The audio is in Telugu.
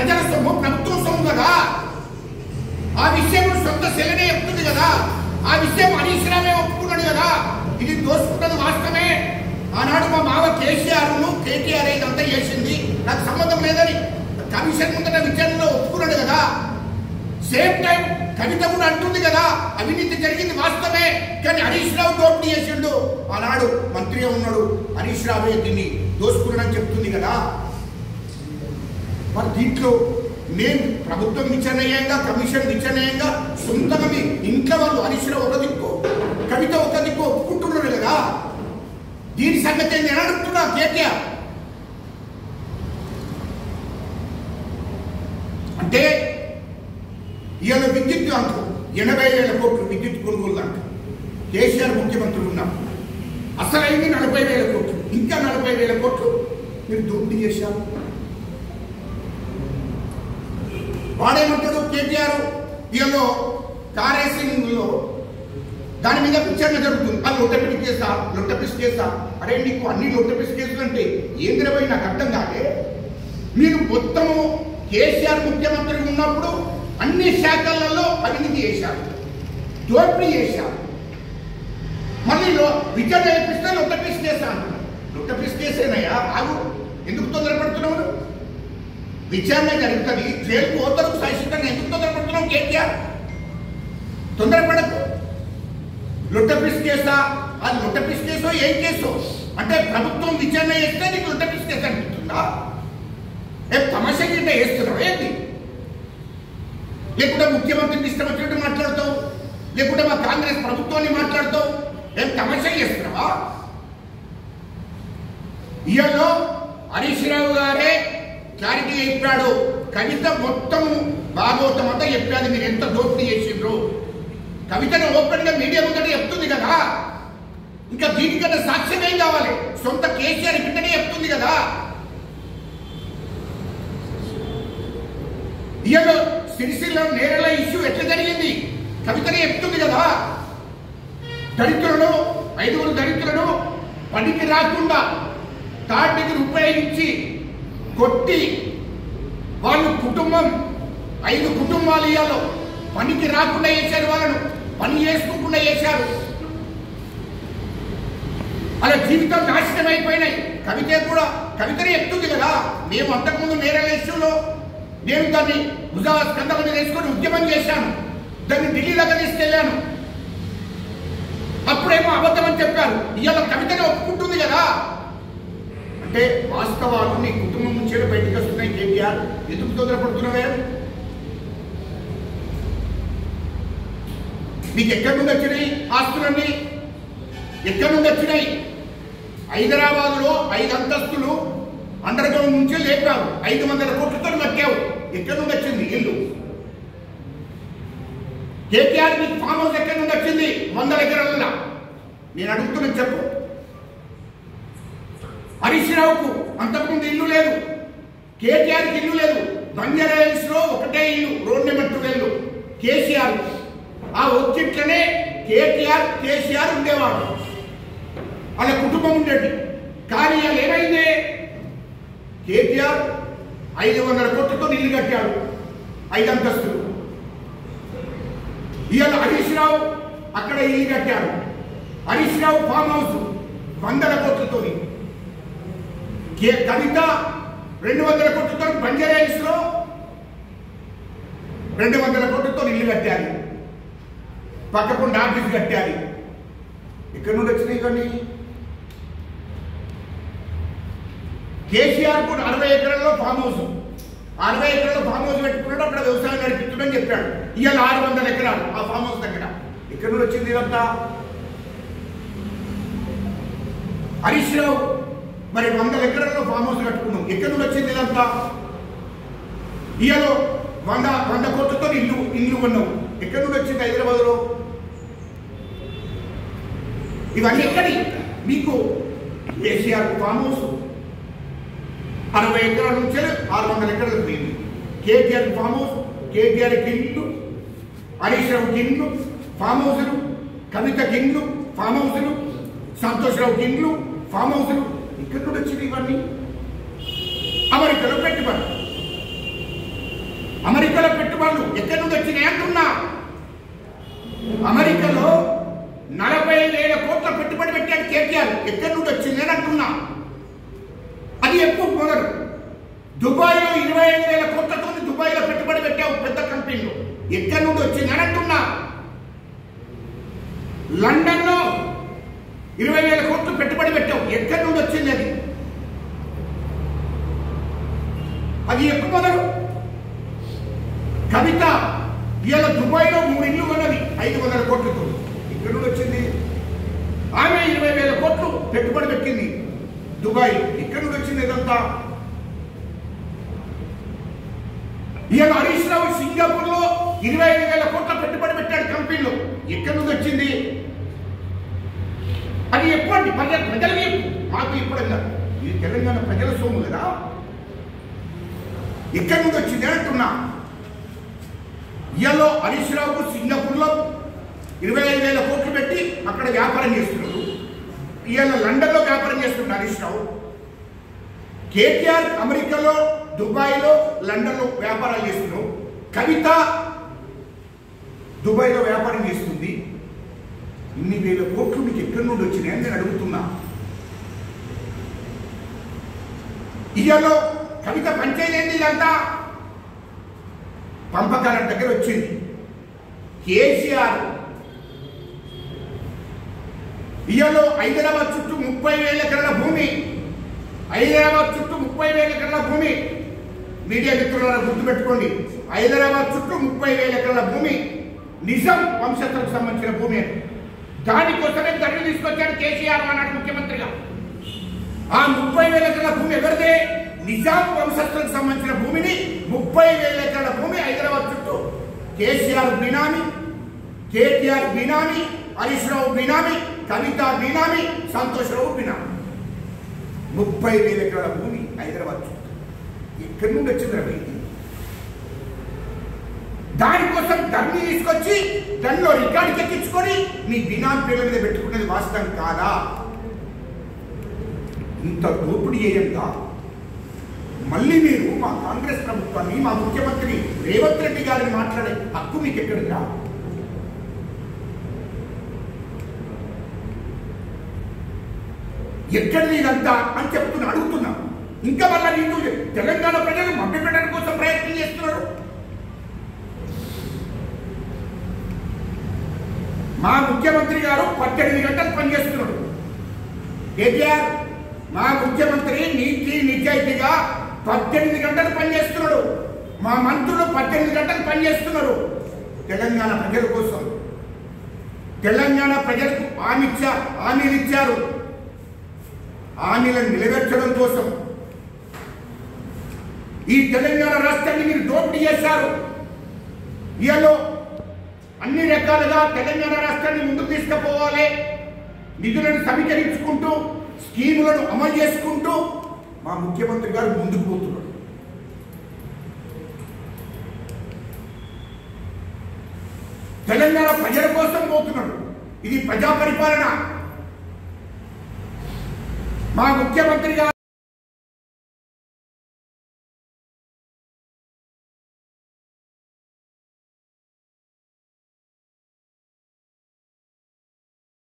ప్రజల సొమ్ము, ప్రభుత్వం సొమ్ము కదా. ఆ విషయం సొంత సెలనే చెప్తుంది కదా. ఆ విషయం హరీష్ రావే ఒప్పుకున్నాడు కదా. ఇది దోసుకుంటుంది వాస్తవమే. ఆనాడు మా మావ కేసీఆర్ను కేటీఆర్ ఇదంతా చేసింది, నాకు సంబంధం లేదని కమిషన్ ముందర విచారణలో ఒప్పుకున్నాడు కదా. సేమ్ టైం కవిత కూడా అంటుంది కదా అవినీతి జరిగింది వాస్తవమే, కానీ హరీష్ రావు దోపిడీ చేసిండు. ఆనాడు మంత్రిగా ఉన్నాడు హరీష్ రావే దీన్ని దోసుకున్నాడని చెప్తుంది కదా. మరి దీంట్లో నేను ప్రభుత్వం విచారణయంగా, కమిషన్ విచారణయంగా సొంతంగా మీ ఇంట్లో వాళ్ళు హరీష్ రావు ఒక దిక్కు, కవిత ఒక దిక్కు ఒప్పుకుంటున్నారు కదా. దీని సంగతి నేను అడుగుతున్నా కేటీఆర్. అంటే ఇవాళ విద్యుత్ అంటూ 80,000 కోట్లు విద్యుత్ కొనుగోలు అంట కేసీఆర్ ముఖ్యమంత్రి ఉన్నప్పుడు అసలైంది 40,000 కోట్లు, ఇంకా 40,000 కోట్లు మీరు దోపిడీ చేశారు. వాడేమంటాడు కేటీఆర్, ఇవాళ కారేసింగ్లో దాని మీద విచారణ జరుగుతుంది. ఆ లొట్టపిస్ కేసా. అరే నీకు అన్ని లొట్టపిస్ కేసులు అంటే ఏం ద్రవై నాకు అర్థం కాదే. మీరు మొత్తము కేసీఆర్ ముఖ్యమంత్రి ఉన్నప్పుడు అన్ని శాఖలలో అవినీతి చేశారు, దోపిడీ చేశారు. మళ్ళీ విచారణ చేపిస్తే లొట్టపిస్ కేసా అంటున్నారు. లొట్టపిస్ కేసేనయ్యా, ఆగు, ఎందుకు తొందరపడుతున్నావు? విచారణ జరుగుతుంది, జైలుకు పోతారు శాశ్వతంగా, ఎందుకు తొందరపడుతున్నావు కేటీఆర్? తొందరపడకు. లొట్టపిస్ కేసా, అది లొట్టపిస్ కేసో ఏం కేసో అంటే ప్రభుత్వం విచారణ చేస్తే నీకు లొట్టపిస్ కేసు అనిపిస్తుందా? తమాషా కింద వేస్తున్నావు ఏంటి? లేకుంటే ముఖ్యమంత్రిని ఇష్టం వచ్చినట్టు మాట్లాడుతావు, లేకుంటే మా కాంగ్రెస్ ప్రభుత్వాన్ని మాట్లాడుతావు, ఏం తమాషా చేస్తున్నావా? ఇవాళ హరీష్ రావు గారే క్లారిటీ చెప్పాడు, కవిత మొత్తం భాగవతం అంతా చెప్పాడు మీరు ఎంత దోపిడీ చేసిండ్రు. కవితను ఓపెన్ గా మీడియా ముందట చెప్తుంది కదా. ఇంకా దీనికన్నా సాక్ష్యం ఏం కావాలి? సొంత కేసీఆర్ బిడ్డనే చెప్తుంది కదా. ఇవాళ సిరిసిల్ల నేరల ఇష్యూ ఎట్లా జరిగింది కవితనే చెప్తుంది కదా. దళితులను 5 దళితులను పనికి రాకుండా తాటికి ఉపయోగించి కొట్టి వాళ్ళు కుటుంబం 5 కుటుంబాలు ఇవాళ పనికి రాకుండా చేశారు, వాళ్ళను పని చేసుకోకుండా చేశారు, అలా జీవితం నాశనం అయిపోయినాయి. కవితనే చెప్తుంది కదా. మేము అంతకుముందు నేరల ఇష్యూలో నేను దాన్ని భుజా స్కంధం మీద వేసుకొని ఉద్యమం చేశాను, దాన్ని ఢిల్లీ దగ్గర తీసుకెళ్లాను. అప్పుడేమో అబద్ధం అని చెప్పారు, ఇవాళ కవితనే ఒప్పుకుంటుంది కదా. అంటే వాస్తవాలు నీ కుటుంబం నుంచే బయటకు వస్తున్నాయి. కేటీఆర్ ఎందుకు తొందరపడుతున్నావే? మీకు ఎక్కడి నుండి వచ్చినాయి ఆస్తులన్నీ? ఎక్కడి నుండి వచ్చినాయి? హైదరాబాద్లో 5 అంతస్తులు అండర్ గ్రౌండ్ నుంచే లేపారు, 500 కోట్లతో కట్టావు. ఎక్కడి నుండి వచ్చింది ఇల్లు? కేటీఆర్ మీకు ఫామ్ హౌస్ ఎక్కడి నుండి వచ్చింది? 100 ఎకరాల. నేను అడుగుతున్నా చెప్పు. హరీష్ రావుకు అంతకుముందు ఇల్లు లేదు, కేటీఆర్కి ఇల్లు లేదు. బంజారా హిల్స్ లో ఒకటే ఇల్లు, రోడ్ నెంబర్ 12 కేసీఆర్. ఆ ఒక్కిట్లనే కేసీఆర్ ఉండేవాడు, వాళ్ళ కుటుంబం ఉండేది. కానీ వాళ్ళు ఏమైంది? కేటీఆర్ 500 కోట్లతో ఇల్లు కట్టాడు, 5 అంతస్తులు. ఇవాళ హరీష్ రావు అక్కడ ఇల్లు కట్టాడు. హరీష్ రావు ఫామ్ హౌస్ 100 కోట్లతో. కవిత 200 కోట్లతో బంజారా హిల్స్ లో 200 కోట్లతో ఇల్లు కట్టారు, పక్కకుండా ఆఫీస్ కట్టారు. ఇక్కడ నుండి వచ్చినాయి కానీ కేసీఆర్ కూడా 60 ఎకరాల్లో ఫామ్ హౌస్, 60 ఎకరాల్లో ఫామ్ హౌస్ పెట్టుకున్నాడు, అక్కడ వ్యవసాయం నడిపిస్తున్నాడని చెప్పాడు. ఇవాళ 600 ఎకరాలు ఆ ఫామ్ హౌస్ దగ్గర. ఇక్కడ నుండి వచ్చింది ఇదంతా? హరీష్ రావు మరి 100 ఎకరాల్లో ఫామ్ హౌస్ కట్టుకున్నాం, ఎక్కడ నుండి వచ్చింది ఇదంతా? ఇవాళ 100 కోట్లతో ఇల్లు కొన్నావు, ఎక్కడ నుండి వచ్చింది హైదరాబాద్లో? ఇవన్నీ ఎక్కడి? మీకు కేసీఆర్ ఫామ్ హౌస్ 60 ఎకరాల నుంచి 600 ఎకరాలకు పోయింది. కేటీఆర్ ఫామ్ హౌస్, కేటీఆర్కి ఇల్లు, హరీష్ రావుకి ఇల్లు, ఫామ్ హౌసులు, కవితకి ఇల్లు, ఫామ్ హౌసులు, సంతోష్ రావుకి ఇల్లు, ఫామ్ హౌసులు. ఇక్కడ కూడా వచ్చింది ఇవన్నీ. అమెరికాలో పెట్టుబడి అమెరికాలో పెట్టుబడులు ఎక్కడి నుండి వచ్చినాయి అంటున్నా. అమెరికాలో 40,000 కోట్ల పెట్టుబడి పెట్టాడు కేటీఆర్. ఎక్కడి నుండి వచ్చింది అని అంటున్నా. అది ఎక్కువ మొదలు. దుబాయ్లో 25,000 కోట్లతో దుబాయ్లో పెట్టుబడి పెట్టావు పెద్ద కంపెనీలు. ఎక్కడి నుండి వచ్చింది అని అంటున్నా. లండన్లో 20,000 కోట్లు పెట్టుబడి పెట్టావు. ఎక్కడి నుండి వచ్చింది అది? అది ఎక్కువ మొదలు. కవిత ఇవాళ దుబాయ్లో 3 ఇళ్ళు కొన్నది 500 కోట్లతో. ఎక్కడి నుండి వచ్చింది? ఆమె 20,000 కోట్లు పెట్టుబడి పెట్టింది దుబాయ్. ఎక్కడి నుండి వచ్చింది ఇదంతా? ఇవాళ హరీష్ రావు సింగపూర్లో 25,000 కోట్ల పెట్టుబడి పెట్టాడు కంపెనీలో. ఎక్కడి నుండి వచ్చింది? అది ఎప్పుడు ప్రజలకి మాకు ఇప్పుడన్నా ఇది తెలంగాణ ప్రజల సొమ్ము కదా. ఎక్కడి నుండి వచ్చింది అంటున్నా. ఇవాళ హరీష్ రావు సింగపూర్లో 25,000 కోట్లు పెట్టి అక్కడ వ్యాపారం చేస్తున్నాడు. ఇవాళ లండన్లో వ్యాపారం చేస్తున్నాడు హరీష్ రావు. కేటీఆర్ అమెరికాలో, దుబాయ్లో, లండన్లో వ్యాపారాలు చేస్తున్నాడు. కవిత దుబాయ్లో వ్యాపారం చేస్తుంది. ఇన్ని వేల కోట్లు మీకు ఎక్కడి నుండి వచ్చినాయని నేను అడుగుతున్నా. ఇవాళ కవిత పంచాయతీ ఇదంతా పంపకాల దగ్గర వచ్చింది. కేసీఆర్ ఇవాళ హైదరాబాద్ చుట్టూ 30,000 ఎకరాల భూమి, హైదరాబాద్ చుట్టూ 30,000 ఎకరాల భూమి. మీడియా మిత్రులారా గుర్తుపెట్టుకోండి, హైదరాబాద్ చుట్టూ 30,000 ఎకరాల భూమి నిజాం వంశస్థులకు సంబంధించిన భూమి. దానికోసమే ధరలు తీసుకొచ్చాడు కేసీఆర్ ఆనాడు ముఖ్యమంత్రిగా. ఆ 30,000 ఎకరాల భూమి ఎవరిదే? నిజాం వంశస్థులకు సంబంధించిన భూమిని 30,000 ఎకరాల భూమి హైదరాబాద్ చుట్టూ కేసీఆర్ బినామీ, కేటీఆర్ బినామీ, హరీష్ రావు బినామీ, కవిత బినామీ, సంతోష్ రావు బినామీ. 30,000 ఎకరాల భూమి హైదరాబాద్ చుట్టూ. ఎక్కడి నుండి వచ్చింది రవి? దానికోసం ధర్ని తీసుకొచ్చి దానిలో రికార్డు ఎక్కించుకొని మీ బినామీ పేర్ల మీద పెట్టుకున్నది వాస్తవం కాదా? ఇంత దోపిడీ చేయంగా మళ్ళీ మీరు మా కాంగ్రెస్ ప్రభుత్వాన్ని, మా ముఖ్యమంత్రి రేవంత్ రెడ్డి గారిని మాట్లాడే హక్కు మీకు ఎక్కడిదా? ఎక్కడిది ఇదంతా అని చెప్తున్నా, అడుగుతున్నా. ఇంకా వల్ల నీకు తెలంగాణ ప్రజలు మభ్యపెట్టడం కోసం ప్రయత్నం చేస్తున్నారు. మా ముఖ్యమంత్రి గారు 18 గంటలు పనిచేస్తున్నాడు. కేటీఆర్ మా ముఖ్యమంత్రి నీతి నిజాయితీగా 18 గంటలు పనిచేస్తున్నాడు. మా మంత్రులు 18 గంటలు పనిచేస్తున్నారు తెలంగాణ ప్రజల కోసం. తెలంగాణ ప్రజలకు హామీలు ఇచ్చారు. హామీలను నెరవేర్చడం కోసం ఈ తెలంగాణ రాష్ట్రాన్ని మీరు దోపిడీ చేశారు. ఇవాళ అన్ని రకాలుగా తెలంగాణ రాష్ట్రాన్ని ముందుకు తీసుకుపోవాలి, నిధులను సమీకరించుకుంటూ స్కీములను అమలు చేసుకుంటూ మా ముఖ్యమంత్రి గారు ముందుకు పోతున్నాడు. తెలంగాణ ప్రజల కోసం పోతున్నాడు. ఇది ప్రజా పరిపాలన. మా ముఖ్యమంత్రి గారు